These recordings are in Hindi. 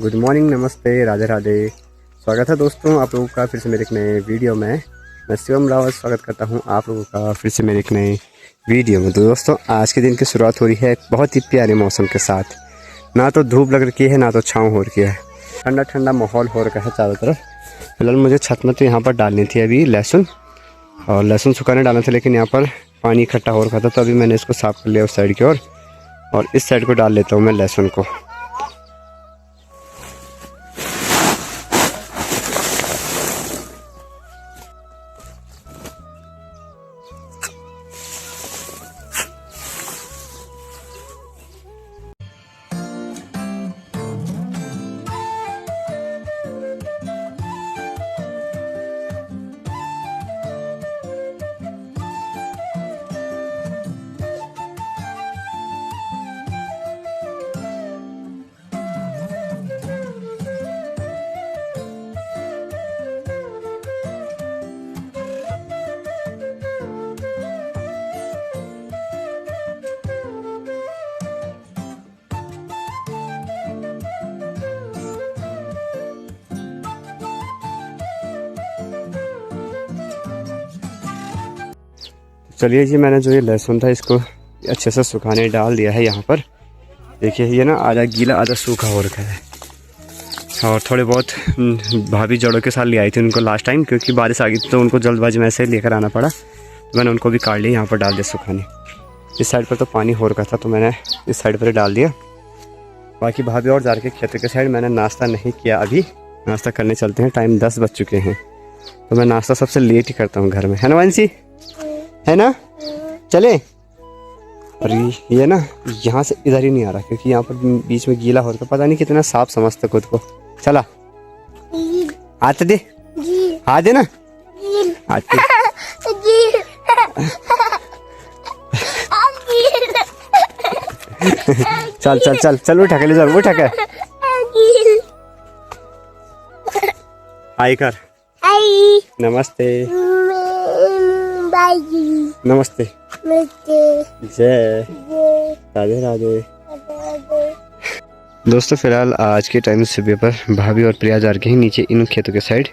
गुड मॉर्निंग, नमस्ते, राधे राधे। स्वागत है दोस्तों आप लोगों का फिर से मेरे एक नए वीडियो में। मैं शिवम रावत स्वागत करता हूं आप लोगों का फिर से मेरे एक नए वीडियो में। तो दोस्तों आज के दिन की शुरुआत हो रही है एक बहुत ही प्यारे मौसम के साथ। ना तो धूप लग रही है ना तो छाँव हो रही है, ठंडा ठंडा माहौल हो रखा है चारों तरफ। फिलहाल मुझे छत में तो यहाँ पर डालनी थी अभी लहसुन, और लहसुन सुखाने डालना था, लेकिन यहाँ पर पानी इकट्ठा हो रखा था, तो अभी मैंने इसको साफ़ कर लिया उस साइड की ओर, और इस साइड को डाल लेता हूँ मैं लहसुन को। चलिए जी, मैंने जो ये लहसुन था इसको अच्छे से सुखाने डाल दिया है। यहाँ पर देखिए ये ना आधा गीला आधा सूखा हो रखा है। और थोड़े बहुत भाभी जड़ों के साथ ले आई थी उनको लास्ट टाइम, क्योंकि बारिश आ गई तो उनको जल्दबाजी में ऐसे लेकर आना पड़ा, तो मैंने उनको भी काट लिया, यहाँ पर डाल दिया सुखाने। इस साइड पर तो पानी हो रखा था तो मैंने इस साइड पर डाल दिया। बाकी भाभी और जा के खेतों के साइड मैंने नाश्ता नहीं किया, अभी नाश्ता करने चलते हैं। टाइम 10 बज चुके हैं, तो मैं नाश्ता सबसे लेट ही करता हूँ घर में, है ना वंशी, है ना? चले। और ये ना यहाँ से इधर ही नहीं आ रहा, क्योंकि यहाँ पर बीच में गीला हो रहा, पता नहीं कितना साफ समझता खुद को। चला आते दे, आ दे ना आते। चल चल चल चल उठा के ले जाओ, उठा के आई कर। नमस्ते नमस्ते, जय राधे राधे। दोस्तों फिलहाल आज के टाइम सुबह पर भाभी और प्रिया जा रही हैं नीचे इन खेतों के साइड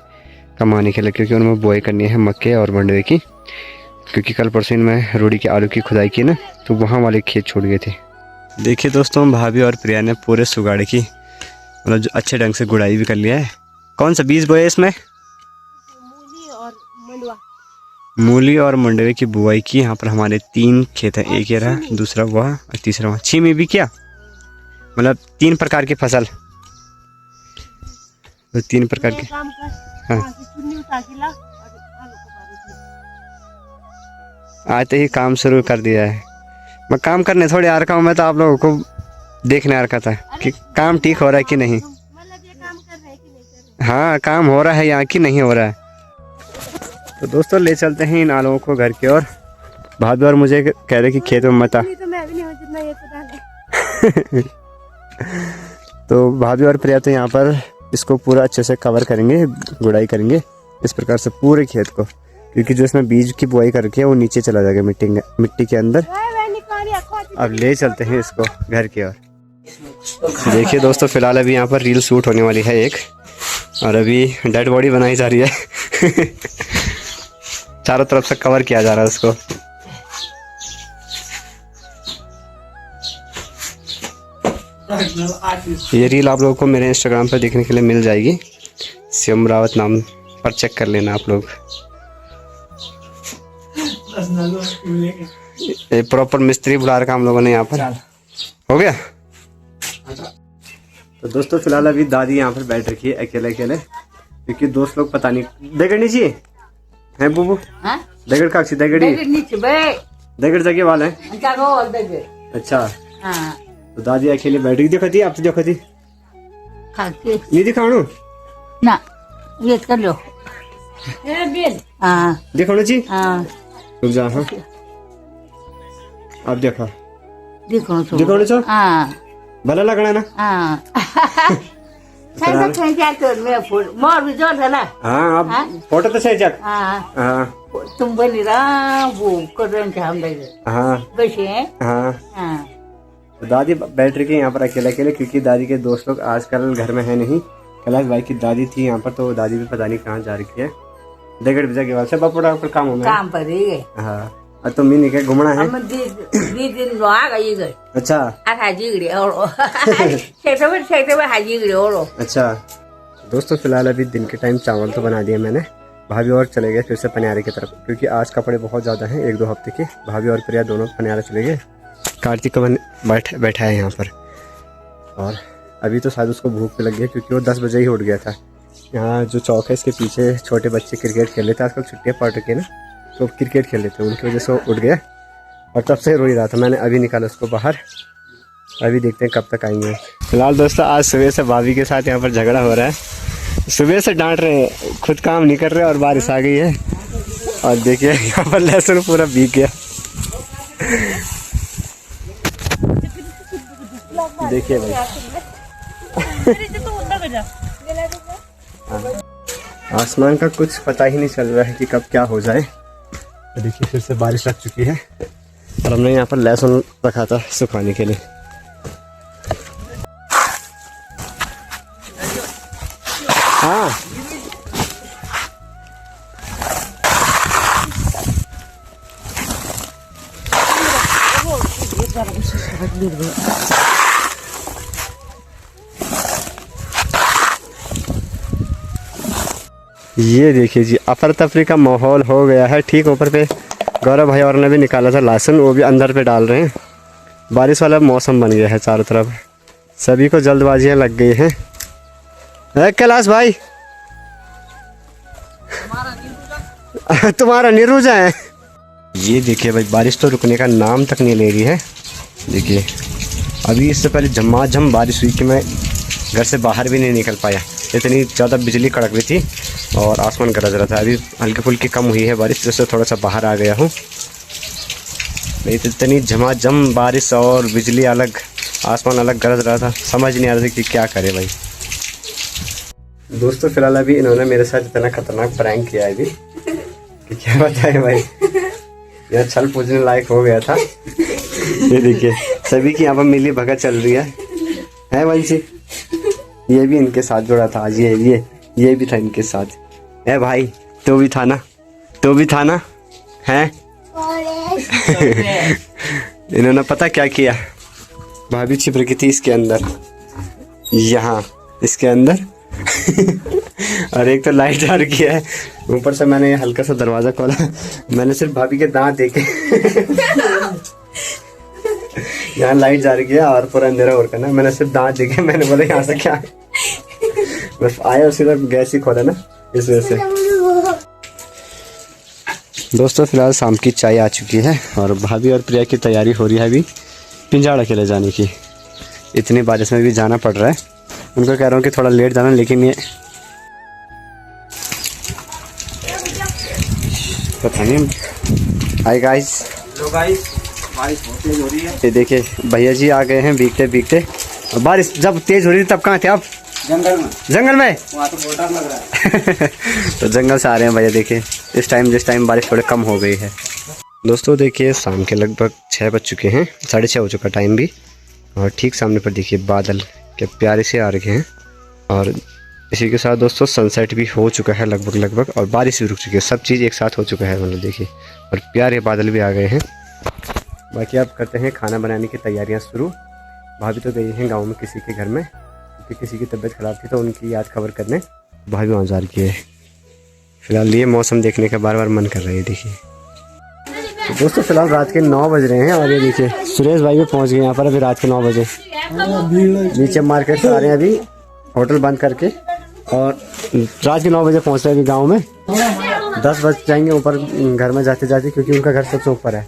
कमाने के लिए, क्योंकि उनमें बुआई करनी है मक्के और मंडवे की। क्योंकि कल परसों में रूढ़ी के आलू की खुदाई की ना, तो वहाँ वाले खेत छोड़ गए थे। देखिए दोस्तों, भाभी और प्रिया ने पूरे सुगाड़े की मतलब अच्छे ढंग से गुड़ाई भी कर लिया है। कौन सा बीज बोया इसमें? मूली और मंडवे की बुआई की। यहाँ पर हमारे 3 खेत हैं, एक ये रहा, दूसरा वह और तीसरा वहाँ। छीमी भी किया, मतलब 3 प्रकार की फसल, तो 3 प्रकार की। हाँ आज ही काम शुरू कर दिया है। मैं काम करने थोड़ी आ रखा हूँ, मैं तो आप लोगों को देखने आ रखा था कि काम ठीक हो रहा है कि नहीं। हाँ काम हो रहा है यहाँ की नहीं हो रहा है। तो दोस्तों ले चलते हैं इन आलुओं को घर की ओर। भाभी और मुझे कह रहे कि खेत में मत आ। तो भाभी और प्रिया तो यहाँ पर इसको पूरा अच्छे से कवर करेंगे, गुड़ाई करेंगे इस प्रकार से पूरे खेत को, क्योंकि जो इसमें बीज की बुआई कर रखी है वो नीचे चला जाएगा मिट्टी के अंदर। अब ले चलते हैं इसको घर की ओर। देखिए दोस्तों फिलहाल अभी यहाँ पर रील शूट होने वाली है एक, और अभी डेड बॉडी बनाई जा रही है। चारों तरफ से कवर किया जा रहा है उसको। ये रील आप लोगों को मेरे इंस्टाग्राम पर देखने के लिए मिल जाएगी, शिवम रावत नाम पर चेक कर लेना आप लोग। ये प्रॉपर मिस्त्री बुला रखा हम लोगों ने यहाँ पर। हो गया। तो दोस्तों फिलहाल अभी दादी यहाँ पर बैठ रखी है अकेले अकेले, क्योंकि दोस्त लोग पता नहीं दगड़ नीचे है बुबू। दगड़ का दगड़ी दगड़ जगह वाला है। अच्छा तो दादी अकेले बैठ रही। देखो थी आप तो देखो थी ये दिखाओ ना ये कर लो देखो ना जी। रुक जा। हाँ अब देखो देखो ना भला लगना ना। मोर भी जोर है ना। हाँ अब फोटो तो सही जाक। हाँ तुम बनी रहा वो कर रहे हैं हम लोग। हाँ कैसे हैं? हाँ तो दादी बैठ रही है यहाँ पर अकेले अकेले, क्योंकि दादी के दोस्त लोग आजकल घर में है नहीं। कैलाश भाई की दादी थी यहाँ पर, तो दादी भी पता नहीं कहाँ जा रही है। देगड़ बिजा के बाद से बापुड़ा पर काम होना काम पर ही गए। हाँ, और तुम नहीं निकले घूमना है। हम दिन आ गई गए। अच्छा हाजी गए और क्षेत्र में हाजी गए और। अच्छा दोस्तों, फिलहाल अभी दिन के टाइम चावल तो बना दिया मैंने। भाभी और चले गए फिर से पनियारे की तरफ, क्योंकि आज कपड़े बहुत ज़्यादा हैं, 1-2 हफ्ते के। भाभी और प्रिया दोनों पनियारे चले गए। कार्तिक का बैठा है यहाँ पर, और अभी तो शायद उसको भूख भी लग गई, क्योंकि वो 10 बजे ही उठ गया था। यहाँ जो चौक है इसके पीछे छोटे बच्चे क्रिकेट खेल लेते हैं, आजकल छुट्टियाँ पड़ रही है ना, तो क्रिकेट खेल लेते हैं, उनकी वजह से वो उठ गया और तब से रो ही रहा था। मैंने अभी निकाला उसको बाहर, अभी देखते हैं कब तक आएंगे। फिलहाल दोस्तों, आज सुबह से भाभी के साथ यहाँ पर झगड़ा हो रहा है। सुबह से डांट रहे हैं, खुद काम नहीं कर रहे और बारिश आ गई है। और देखिए यहाँ पर लहसुन पूरा भीग गया। देखिए भाई, आसमान का कुछ पता ही नहीं चल रहा है कि कब क्या हो जाए। देखिए फिर से बारिश लग चुकी है, और हमने यहाँ पर लहसुन रखा था सुखाने के लिए। हाँ ये देखिए जी, अफर तफरी का माहौल हो गया है। ठीक ऊपर पे गौरव भाई और ने भी निकाला था लहसुन, वो भी अंदर पे डाल रहे हैं। बारिश वाला मौसम बन गया है चारों तरफ, सभी को जल्दबाजियां लग गई हैं। कैलाश भाई तुम्हारा निरूजा है। ये देखिए भाई, बारिश तो रुकने का नाम तक नहीं ले रही है। देखिए अभी इससे पहले झमाझम बारिश हुई कि मैं घर से बाहर भी नहीं निकल पाया, इतनी ज़्यादा बिजली कड़क रही थी और आसमान गरज रहा था। अभी हल्की फुल्की कम हुई है बारिश, जिससे थोड़ा सा बाहर आ गया हूँ। नहीं तो इतनी झमाझम बारिश और बिजली अलग, आसमान अलग गरज रहा था, समझ नहीं आ रहा था कि क्या करे भाई। दोस्तों फिलहाल अभी इन्होंने मेरे साथ इतना खतरनाक प्रैंक किया है अभी कि क्या बताएं भाई, यह छल पूजने लायक हो गया था। ये देखिए सभी की यहाँ पर मिली भगत चल रही है वंशी। ये भी इनके साथ जुड़ा था आज, ये भी था इनके साथ। है भाई, तो भी था ना है। इन्होंने पता क्या किया, भाभी छिप रखी थी इसके अंदर, यहाँ इसके अंदर और एक तो लाइट आ रखी है ऊपर से। मैंने हल्का सा दरवाजा खोला, मैंने सिर्फ भाभी के दांत देखे। यहाँ लाइट जा रही है और पूरा अंधेरा हो रखा ना, मैंने सिर्फ दांत देखे। मैंने बोला यहाँ से क्या है, बस आया उसी तरह गैस ही खोला ना, इस वजह से। दोस्तों फिलहाल शाम की चाय आ चुकी है और भाभी और प्रिया की तैयारी हो रही है अभी पिंजाड़ा के लिए जाने की। इतनी बारिश में भी जाना पड़ रहा है, उनको कह रहा हूँ कि थोड़ा लेट जाना, लेकिन ये पता नहीं। हाय गाइस, बारिश बहुत तेज हो रही है। ये देखिए भैया जी आ गए हैं भीगते भीगते। बारिश जब तेज हो रही थी तब कहाँ थे आप? जंगल में वहाँ तो बहुत डर लग रहा है। तो जंगल से आ रहे हैं भैया। देखिए जिस टाइम बारिश थोड़ी कम हो गई है। दोस्तों देखिए शाम के लगभग 6 बज चुके हैं, 6:30 हो चुका टाइम भी, और ठीक सामने पर देखिए बादल के प्यारे से आ रखे हैं। और इसी के साथ दोस्तों सनसेट भी हो चुका है लगभग, और बारिश भी रुक चुकी है। सब चीज़ एक साथ हो चुका है, मतलब देखिए, और प्यारे बादल भी आ गए हैं। बाकी अब करते हैं खाना बनाने की तैयारियां शुरू। भाभी तो गई हैं गांव में किसी के घर में, क्योंकि किसी की तबीयत ख़राब थी तो उनकी याद खबर करने भाभी वहाँ जा रही है। फिलहाल ये मौसम देखने का बार बार मन कर रहा है। देखिए तो दोस्तों फिलहाल रात के 9 बज रहे हैं, और ये देखिए सुरेश भाई भी पहुँच गए यहाँ पर अभी रात के 9 बजे। नीचे मार्केट से आ रहे हैं अभी होटल बंद करके, और रात के 9 बजे पहुँच रहे हैं अभी गाँव में। 10 बज जाएंगे ऊपर घर में जाते जाते, क्योंकि उनका घर सबसे ऊपर है।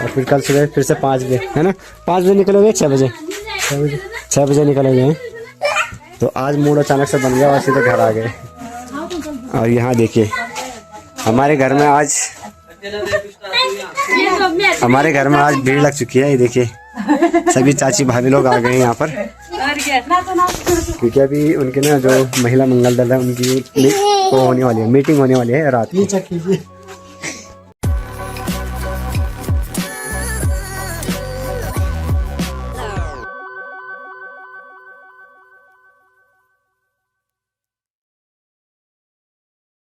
और फिर कल सुबह फिर से 5 बजे, है ना, 5 बजे निकलोगे? 6 बजे 6 बजे निकलोगे। तो आज मूड अचानक से बन गया और सीधे घर आ गए। और यहाँ देखिए हमारे घर में आज भीड़ लग चुकी है। ये देखिए सभी चाची भाभी लोग आ गए हैं यहाँ पर, क्योंकि अभी उनके ना जो महिला मंगल दल है उनकी वो होने वाली है, मीटिंग होने वाली है रात में।